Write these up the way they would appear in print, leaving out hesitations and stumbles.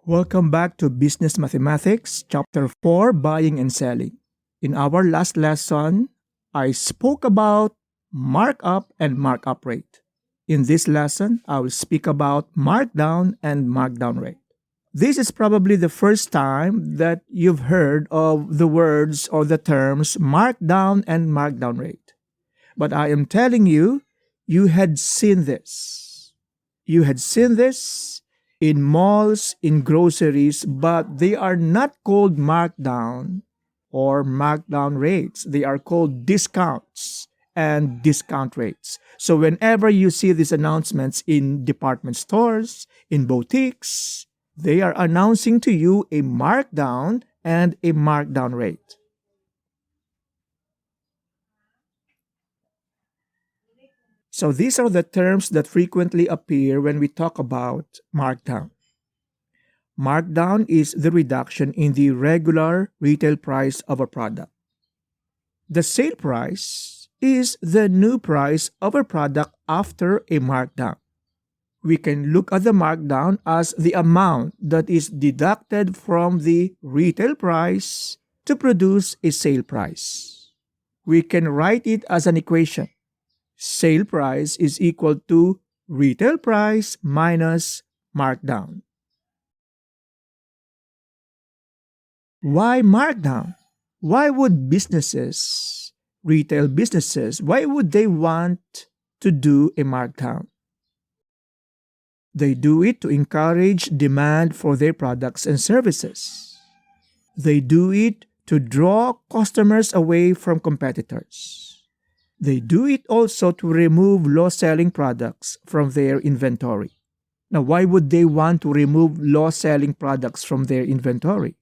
Welcome back to Business Mathematics, Chapter 4, Buying and Selling. In our last lesson, I spoke about markup and markup rate. In this lesson, I will speak about markdown and markdown rate. This is probably the first time that you've heard of the words or the terms markdown and markdown rate. But I am telling you, you had seen this. You had seen this in malls, in groceries, but they are not called markdown or markdown rates. They are called discounts and discount rates. So whenever you see these announcements in department stores, in boutiques, they are announcing to you a markdown and a markdown rate. So these are the terms that frequently appear when we talk about markdown. Markdown is the reduction in the regular retail price of a product. The sale price is the new price of a product after a markdown. We can look at the markdown as the amount that is deducted from the retail price to produce a sale price. We can write it as an equation. Sale price is equal to retail price minus markdown. Why markdown? Why would businesses, retail businesses, why would they want to do a markdown? They do it to encourage demand for their products and services. They do it to draw customers away from competitors. They do it also to remove low-selling products from their inventory. Now, why would they want to remove low-selling products from their inventory?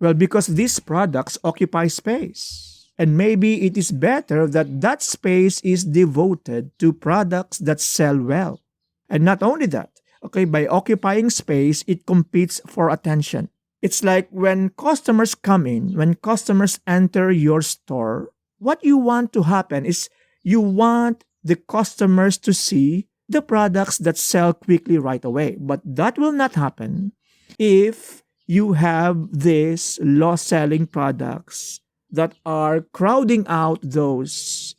Well, because these products occupy space. And maybe it is better that that space is devoted to products that sell well. And not only that, by occupying space, it competes for attention. It's like when customers come in, when customers enter your store, what you want to happen is you want the customers to see the products that sell quickly right away. But that will not happen if you have these low-selling products that are crowding out those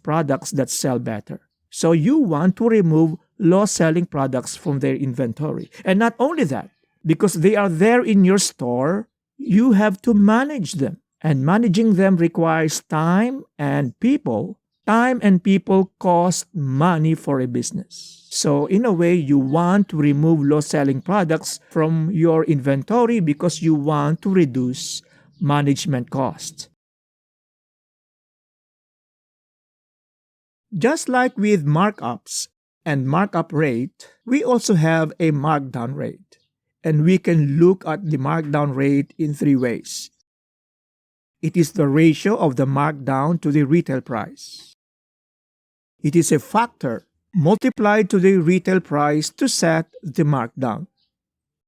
products that sell better. So you want to remove low-selling products from their inventory. And not only that, because they are there in your store, you have to manage them. And managing them requires time and people. Time and people cost money for a business. So in a way, you want to remove low-selling products from your inventory because you want to reduce management costs. Just like with markups and markup rate, we also have a markdown rate. And we can look at the markdown rate in three ways. It is the ratio of the markdown to the retail price. It is a factor multiplied to the retail price to set the markdown.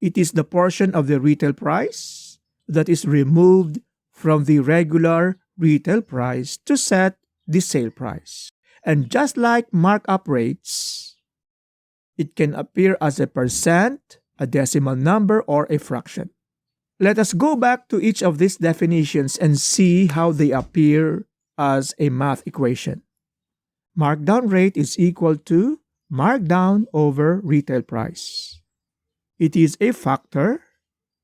It is the portion of the retail price that is removed from the regular retail price to set the sale price. And just like markup rates, it can appear as a percent, a decimal number, or a fraction. Let us go back to each of these definitions and see how they appear as a math equation. Markdown rate is equal to markdown over retail price. It is a factor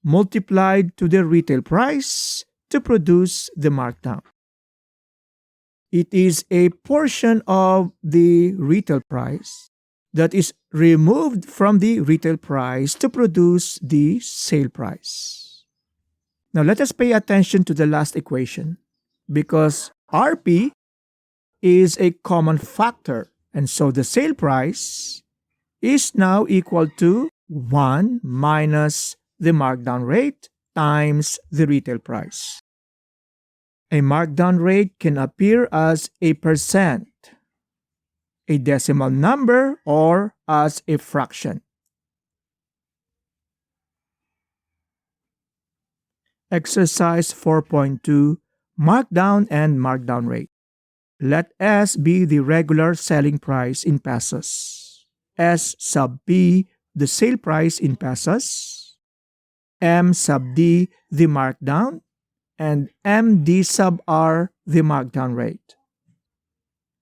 multiplied to the retail price to produce the markdown. It is a portion of the retail price that is removed from the retail price to produce the sale price. Now let us pay attention to the last equation because RP is a common factor, and so the sale price is now equal to 1 minus the markdown rate times the retail price. A markdown rate can appear as a percent, a decimal number, or as a fraction. Exercise 4.2, Markdown and Markdown Rate. Let S be the regular selling price in pesos. S sub P the sale price in pesos. M sub D the markdown, and MD sub R the markdown rate.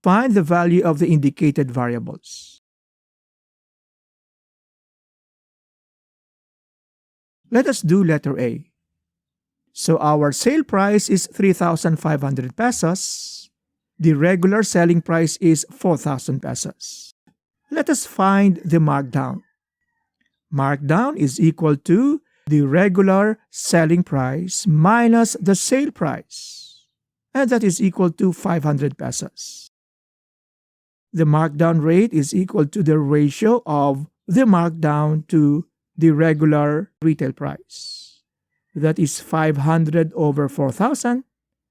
Find the value of the indicated variables. Let us do letter A. So our sale price is 3,500 pesos. The regular selling price is 4,000 pesos. Let us find the markdown. Markdown is equal to the regular selling price minus the sale price, and that is equal to 500 pesos. The markdown rate is equal to the ratio of the markdown to the regular retail price. That is 500 over 4,000,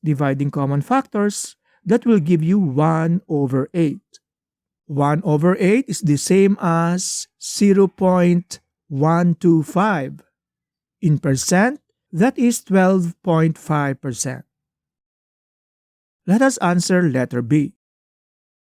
dividing common factors, that will give you 1 over 8. 1 over 8 is the same as 0.125. In percent, that is 12.5%. Let us answer letter B.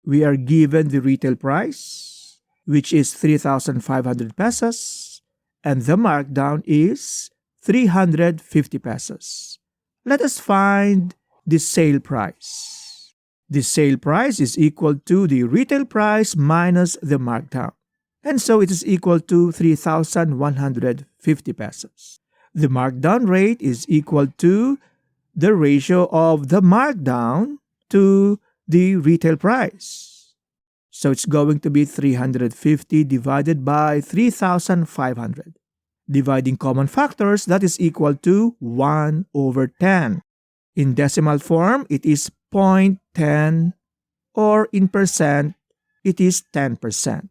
We are given the retail price, which is 3,500 pesos, and the markdown is 350 pesos. Let us find the sale price. The sale price is equal to the retail price minus the markdown, and so it is equal to 3,150 pesos. The markdown rate is equal to the ratio of the markdown to the retail price. So it's going to be 350 divided by 3,500. Dividing common factors, that is equal to 1 over 10. In decimal form, it is 0.10, or in percent, it is 10%.